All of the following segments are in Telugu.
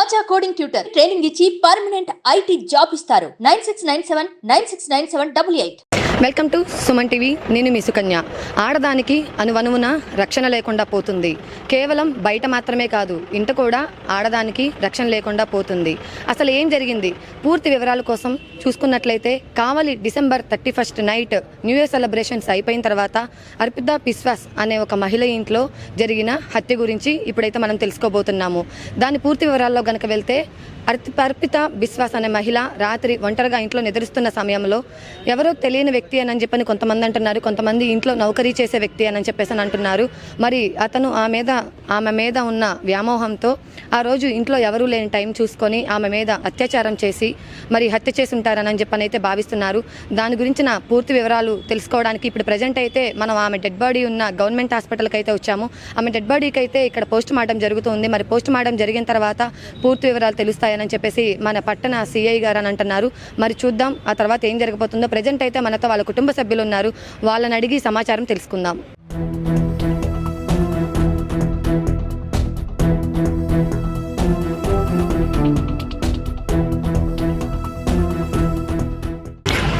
ఆచా కోడింగ్ ట్యూటర్ ట్రైనింగ్ ఇచ్చి పర్మనెంట్ ఐటీ జాబ్ ఇస్తారు. 9697969788. Welcome to Suman TV. నేను మీ సుకన్య. ఆడదానికి అనువనువున రక్షణ లేకుండా పోతుంది. కేవలం బయట మాత్రమే కాదు, ఇంట కూడా ఆడదానికి రక్షణ లేకుండా పోతుంది. అసలు ఏం జరిగింది? పూర్తి వివరాల కోసం చూసుకున్నట్లయితే Kavali December 31 night new year celebrations అయిపోయిన తర్వాత అర్పిత బిస్వాస్ అనే ఒక మహిళ ఇంట్లో జరిగిన హత్య గురించి ఇప్పుడైతే మనం తెలుసుకోబోతున్నాము. దాని పూర్తి వివరాల్లో గనక వెళ్తే అర్పిత బిస్వాస్ అనే మహిళ రాత్రి ఒంటరిగా ఇంట్లో నిద్రిస్తున్న సమయంలో ఎవరో తెలియని వ్యక్తి అని చెప్పని కొంతమంది అంటున్నారు, కొంతమంది ఇంట్లో నౌకరీ చేసే వ్యక్తి అని చెప్పేసి అంటున్నారు. మరి అతను ఆమె మీద ఉన్న వ్యామోహంతో ఆ రోజు ఇంట్లో ఎవరూ లేని టైం చూసుకొని ఆమె మీద అత్యాచారం చేసి మరి హత్య చేసి ఉంటారని చెప్పని అయితే భావిస్తున్నారు. దాని గురించిన పూర్తి వివరాలు తెలుసుకోవడానికి ఇప్పుడు ప్రజెంట్ అయితే మనం ఆమె డెడ్ బాడీ ఉన్న గవర్నమెంట్ హాస్పిటల్కి అయితే వచ్చాము. ఆమె డెడ్ బాడీకి అయితే ఇక్కడ పోస్ట్ మార్టం జరుగుతుంది. మరి పోస్ట్ మార్టం జరిగిన తర్వాత పూర్తి వివరాలు తెలుస్తాయని చెప్పేసి మన పట్టణ సిఐ గారు అని అంటున్నారు. మరి చూద్దాం ఆ తర్వాత ఏం జరగబోతుందో. ప్రజెంట్ అయితే మనతో వాళ్ళ కుటుంబ సభ్యులు ఉన్నారు, వాళ్ళని అడిగి సమాచారం తెలుసుకుందాం.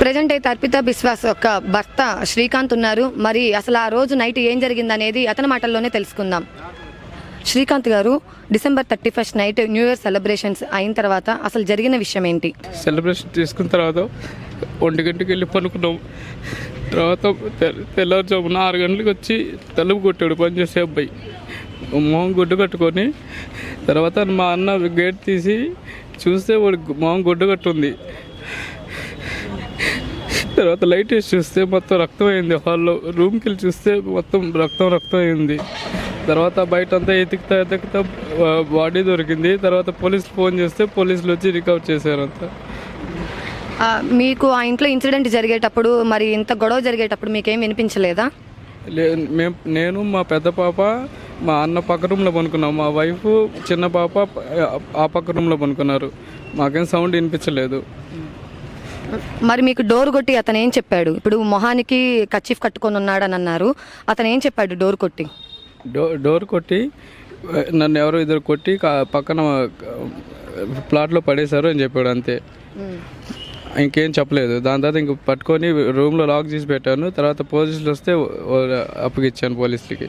ప్రజెంట్ అయితే అర్పిత బిస్వాస్ యొక్క భర్త శ్రీకాంత్ ఉన్నారు. మరి అసలు ఆ రోజు నైట్ ఏం జరిగింది అనేది అతని మాటల్లోనే తెలుసుకుందాం. శ్రీకాంత్ గారు, December 31 night new year celebrations అయిన తర్వాత అసలు జరిగిన విషయం ఏంటి? సెలబ్రేషన్ చేసుకున్న తర్వాత 1 గంటకి వెళ్ళి పనుకున్నాం. తర్వాత తెల్లవారుజామున 6 గంటలకు వచ్చి తలుపు కొట్టాడు పనిచేసే అబ్బాయి. మొహం గుడ్డు కట్టుకొని తర్వాత మా అన్న గేట్ తీసి చూస్తే వాడి మొహం గుడ్డు కట్టుంది. తర్వాత లైట్ వేసి చూస్తే మొత్తం రక్తం అయింది. హాల్లో రూమ్కి వెళ్ళి చూస్తే మొత్తం రక్తం అయింది. తర్వాత బయట అంతా ఎతికితా బాడీ దొరికింది. తర్వాత పోలీసులు ఫోన్ చేస్తే పోలీసులు వచ్చి రికవర్ చేశారు అంతా. మీకు ఆ ఇంట్లో ఇన్సిడెంట్ జరిగేటప్పుడు మరి ఇంత గొడవ జరిగేటప్పుడు మీకేం వినిపించలేదా? నేను మా పెద్ద పాప మా అన్న పక్క రూమ్లో పనుకున్నాం. మా వైఫ్ చిన్న పాప ఆ పక్క రూమ్లో పనుకున్నారు. మాకేం సౌండ్ వినిపించలేదు. మరి మీకు డోర్ కొట్టి అతను ఏం చెప్పాడు? ఇప్పుడు మొహానికి కర్చీఫ్ కట్టుకొని ఉన్నాడని అన్నారు. అతను ఏం చెప్పాడు డోర్ కొట్టి? డోర్ కొట్టి నన్ను ఎవరో ఇద్దరు కొట్టి పక్కన ప్లాట్లో పడేశారు అని చెప్పాడు అంతే. ఇంకేం చెప్పలేదు. దాని తర్వాత ఇంక పట్టుకొని రూమ్లో లాక్ చేసి పెట్టాను. తర్వాత పోలీసులు వస్తే అప్పగిచ్చాను పోలీసులకి.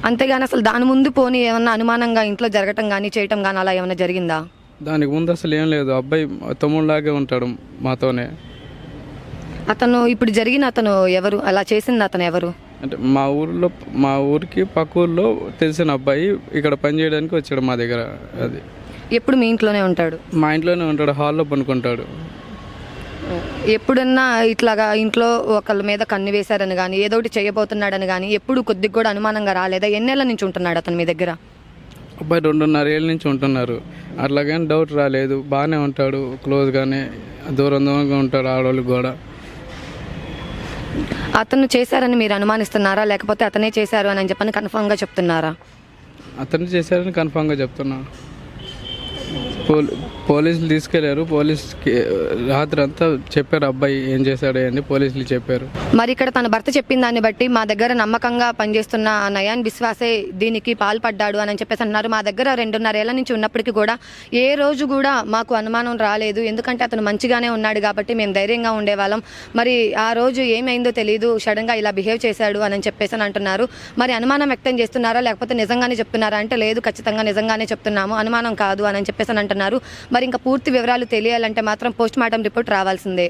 అంతేగాని అసలు దాని ముందు పోనీ ఏమన్నా అనుమానంగా ఇంట్లో జరగటం కానీ చేయటం కానీ అలా ఏమైనా జరిగిందా? దానికి ముందు అసలు ఏం లేదు. అబ్బాయి తమ్ముళ్ళలాగే ఉంటాడు మాతోనే. అతను ఇప్పుడు జరిగిన అతను ఎవరు? అలా చేసింది అతను ఎవరు? అంటే మా ఊరికి పక్క ఊర్లో తెలిసిన అబ్బాయి ఇక్కడ పని చేయడానికి వచ్చాడు మా దగ్గర. అది ఎప్పుడు మీ ఇంట్లోనే ఉంటాడు? మా ఇంట్లోనే ఉంటాడు, హాల్లో పనుకుంటాడు. ఎప్పుడన్నా ఇట్లాగా ఇంట్లో ఒకళ్ళ మీద కన్ను వేశారని కానీ ఏదో ఒకటి చేయబోతున్నాడని కానీ ఎప్పుడు కొద్దిగా కూడా అనుమానంగా రాలేదా? ఎన్నేళ్ల నుంచి ఉంటున్నాడు అతను మీ దగ్గర? అబ్బాయి 2.5 ఏళ్ళ నుంచి ఉంటున్నారు. అట్లాగని డౌట్ రాలేదు. బాగానే ఉంటాడు, క్లోజ్గానే, దూరంగా ఉంటాడు ఆడవాళ్ళకి కూడా. అతను చేశారని మీరు అనుమానిస్తున్నారా, లేకపోతే అతనే చేశారు అని చెప్పని కన్ఫర్మ్గా చెప్తున్నారా? అతను చేశారని కన్ఫర్మ్గా చెప్తున్నా. పోలీసులు తీసుకెళ్లారు. పోలీసుకి రాత్రి అంతా చెప్పారు అబ్బాయి ఏం చేశాడు అని పోలీసులు చెప్పారు. మరి ఇక్కడ తన భర్త చెప్పిన దాన్ని బట్టి మా దగ్గర నమ్మకంగా పనిచేస్తున్న నయాన్ బిస్వాసే దీనికి పాల్పడ్డాడు అని చెప్పేసి అన్నారు. మా దగ్గర 2.5 ఏళ్ల నుంచి ఉన్నప్పటికీ కూడా ఏ రోజు కూడా మాకు అనుమానం రాలేదు. ఎందుకంటే అతను మంచిగానే ఉన్నాడు కాబట్టి మేము ధైర్యంగా ఉండేవాళ్ళం. మరి ఆ రోజు ఏమైందో తెలియదు, సడన్గా ఇలా బిహేవ్ చేశాడు అని చెప్పేసి అంటున్నారు. మరి అనుమానం వ్యక్తం చేస్తున్నారా లేకపోతే నిజంగానే చెప్తున్నారా అంటే లేదు, ఖచ్చితంగా నిజంగానే చెప్తున్నాము, అనుమానం కాదు అని చెప్పేసి అంటున్నారు. మరి ఇంకా పూర్తి వివరాలు తెలియాలంటే మాత్రం పోస్ట్ మార్టం రిపోర్ట్ రావాల్సిందే.